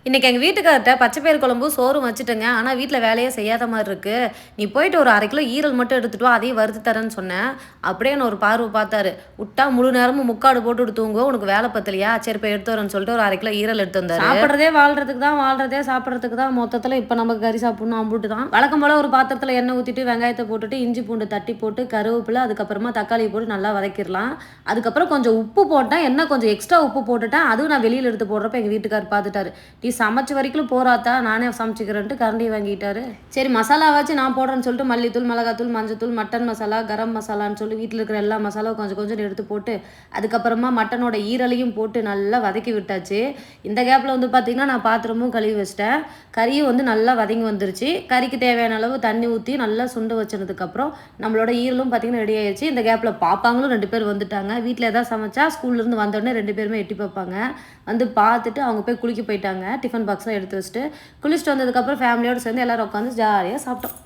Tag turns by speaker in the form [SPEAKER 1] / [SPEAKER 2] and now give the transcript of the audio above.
[SPEAKER 1] இன்னைக்கு எங்கள் வீட்டுக்கார்ட்ட பச்சை பயிறு குழம்பு சோறும் வச்சுட்டேங்க. ஆனால் வீட்டில் வேலையே செய்யாத மாதிரி இருக்கு. நீ போயிட்டு ஒரு 1/2 கிலோ ஈரல் மட்டும் எடுத்துட்டு வா, அதையும் வறுத்து தரேன்னு சொன்னேன். அப்படியே என்ன ஒரு பார்வை பார்த்தாரு. விட்டா முழு நேரமும் முக்காடு போட்டுட்டு தூங்குவோம், உனக்கு வேலை பத்தலையா, சரி போய் எடுத்து வரேன்னு சொல்லிட்டு ஒரு 1/2 கிலோ ஈரல் எடுத்து வந்தாரு. சாப்பிட்றதே வாழ்றதுக்கு தான், வாழ்றதே சாப்பிட்றதுக்கு தான். மொத்தத்தில் இப்போ நமக்கு கறி சாப்பிடணும் அம்புட்டு தான். வழக்கம் போல் ஒரு பாத்திரத்தில் எண்ணெய் ஊற்றிட்டு வெங்காயத்தை போட்டுட்டு இஞ்சி பூண்டு தட்டி போட்டு கருவேப்பிலை அதுக்கப்புறமா தக்காளி போட்டு நல்லா வதக்கிடலாம். அதுக்கப்புறம் கொஞ்சம் உப்பு போட்டேன், என்ன கொஞ்சம் எக்ஸ்ட்ரா உப்பு போட்டுட்டேன். அதுவும் நான் வெளியில் எடுத்து போடுறப்ப எங்கள் வீட்டுக்கார் பார்த்துட்டாரு. நீ சமைச்ச வரைக்கும் போறாத்தா, நானே சமைச்சிக்கிறேன்ட்டு கரண்டி வாங்கிட்டாரு. சரி மசாலாவாச்சும் நான் போடுறேன்னு சொல்லிட்டு மல்லித்தூள், மிளகாத்தூள், மஞ்சத்தூள், மட்டன் மசாலா, கரம் மசாலான்னு சொல்லி வீட்டில் இருக்கிற எல்லா மசாலாவும் கொஞ்சம் கொஞ்சம் எடுத்து போட்டு அதுக்கப்புறமா மட்டனோட ஈரலையும் போட்டு நல்லா வதக்கி விட்டாச்சு. இந்த கேப்பில் வந்து பார்த்திங்கன்னா நான் பாத்திரமும் கழுவி வச்சிட்டேன். கறியும் வந்து நல்லா வதங்கி வந்துருச்சு. கறிக்கு தேவையான அளவு தண்ணி ஊற்றி நல்லா சுண்ட வச்சதுக்கப்புறம் நம்மளோட ஈரலும் பார்த்திங்கன்னா ரெடி ஆயிடுச்சு. இந்த கேப்பில் பாப்பாங்களும் 2 பேர் வந்துட்டாங்க. வீட்டில் எதாவது சமைச்சா ஸ்கூல்லேருந்து வந்தோடனே 2 பேருமே எட்டி பார்ப்பாங்க. வந்து பார்த்துட்டு அவங்க போய் குளிக்க போயிட்டாங்க. டிஃபன் பாக்ஸ்லாம் எடுத்து வச்சுட்டு குளிச்சுட்டு வந்ததுக்கப்புறம் ஃபேமிலியோடு சேர்ந்து எல்லோரும் உட்காந்து ஜாலியாக சாப்பிட்டோம்.